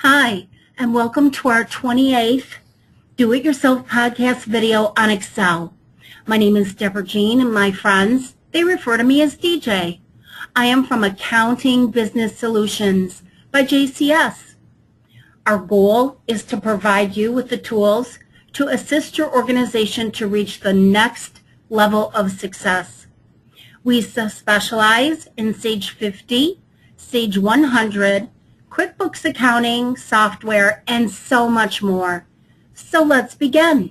Hi, and welcome to our 28th Do-It-Yourself podcast video on Excel. My name is Deborah Jean, and my friends, they refer to me as DJ. I am from Accounting Business Solutions by JCS. Our goal is to provide you with the tools to assist your organization to reach the next level of success. We specialize in Sage 50, Sage 100, QuickBooks accounting, software, and so much more. So let's begin.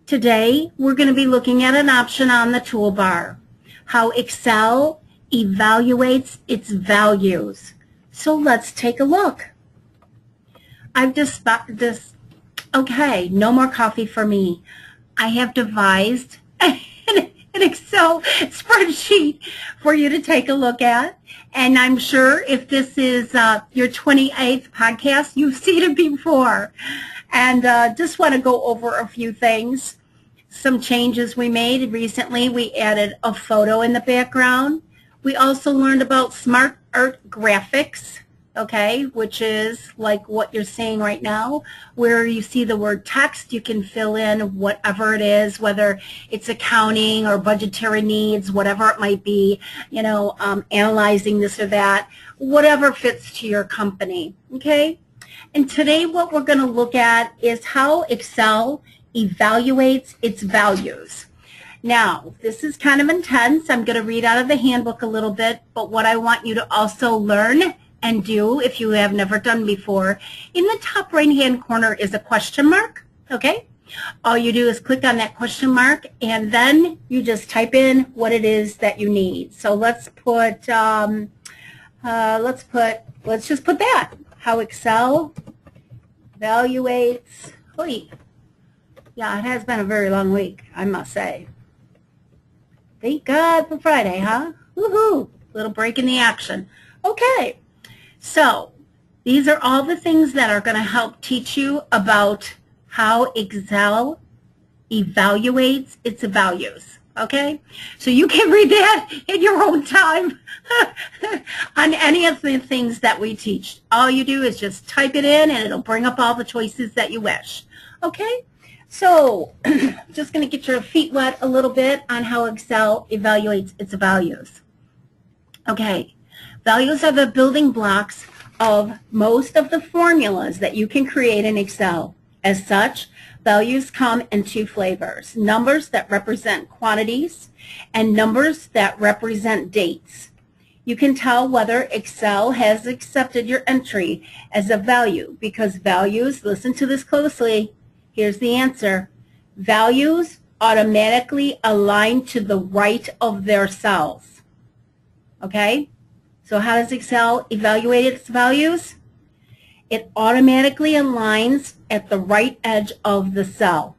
Today, we're going to be looking at an option on the toolbar, how Excel evaluates its values. So let's take a look. Okay, no more coffee for me. I have devised an Excel spreadsheet for you to take a look at. And I'm sure if this is your 28th podcast, you've seen it before. And just want to go over a few things. Some changes we made recently. We added a photo in the background. We also learned about Smart Art Graphics, okay, which is like what you're seeing right now, where you see the word text, you can fill in whatever it is, whether it's accounting or budgetary needs, whatever it might be, analyzing this or that, whatever fits to your company, okay? And today what we're going to look at is how Excel evaluates its values. Now, this is kind of intense. I'm going to read out of the handbook a little bit, but what I want you to also learn and do, if you have never done before, in the top right-hand corner is a question mark, okay? All you do is click on that question mark, and then you just type in what it is that you need. So let's just put that, how Excel evaluates, yeah, it has been a very long week, I must say. Thank God for Friday, huh? Woohoo, little break in the action. Okay. So these are all the things that are going to help teach you about how Excel evaluates its values, okay? So you can read that in your own time on any of the things that we teach. All you do is just type it in and it'll bring up all the choices that you wish, okay? So just going to get your feet wet a little bit on how Excel evaluates its values. Okay. Values are the building blocks of most of the formulas that you can create in Excel. As such, values come in two flavors, numbers that represent quantities and numbers that represent dates. You can tell whether Excel has accepted your entry as a value because values, listen to this closely, here's the answer, values automatically align to the right of their cells, okay? So how does Excel evaluate its values? It automatically aligns at the right edge of the cell.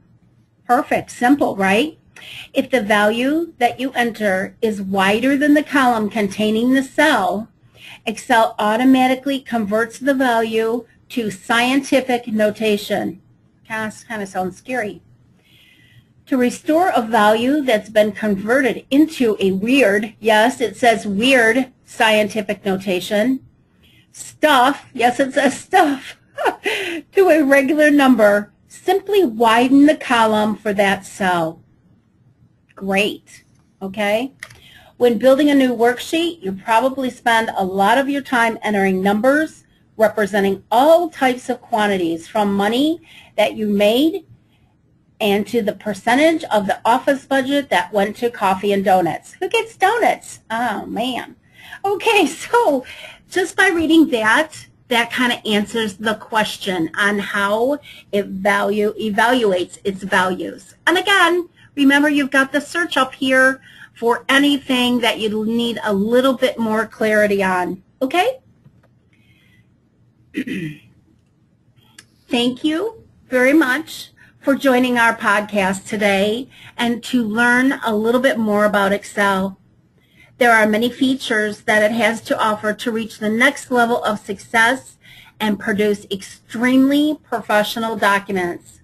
Perfect, simple, right? If the value that you enter is wider than the column containing the cell, Excel automatically converts the value to scientific notation. Kind of sounds scary. To restore a value that's been converted into a weird, yes, it says weird, scientific notation, stuff, yes, it says stuff, to a regular number, simply widen the column for that cell. Great, okay? When building a new worksheet, you probably spend a lot of your time entering numbers representing all types of quantities, from money that you made and to the percentage of the office budget that went to coffee and donuts. Who gets donuts? Oh, man. Okay, so just by reading that kind of answers the question on how it evaluates its values. And again, remember you've got the search up here for anything that you need a little bit more clarity on, okay? Thank you very much for joining our podcast today and to learn a little bit more about Excel. There are many features that it has to offer to reach the next level of success and produce extremely professional documents.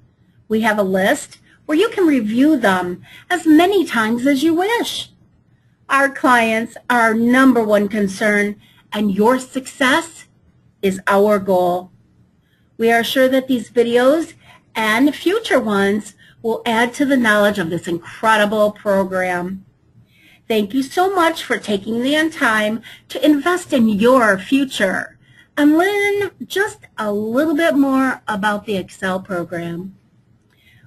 We have a list where you can review them as many times as you wish. Our clients are our #1 concern, and your success is our goal. We are sure that these videos and future ones will add to the knowledge of this incredible program. Thank you so much for taking the time to invest in your future and learn just a little bit more about the Excel program.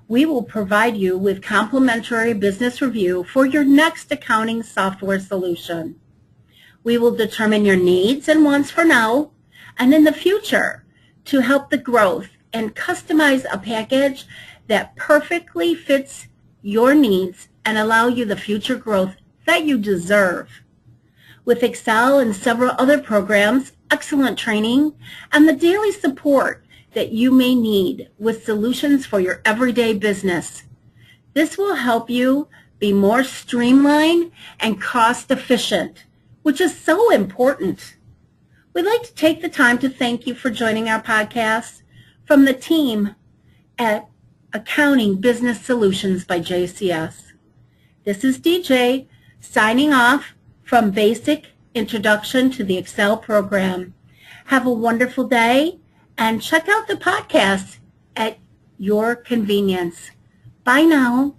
We will provide you with complimentary business review for your next accounting software solution. We will determine your needs and wants for now and in the future to help the growth and customize a package that perfectly fits your needs and allow you the future growth that you deserve. With Excel and several other programs, excellent training, and the daily support that you may need with solutions for your everyday business. This will help you be more streamlined and cost efficient, which is so important. We'd like to take the time to thank you for joining our podcast from the team at Accounting Business Solutions by JCS. This is DJ signing off from Basic Introduction to the Excel Program. Have a wonderful day and check out the podcast at your convenience. Bye now.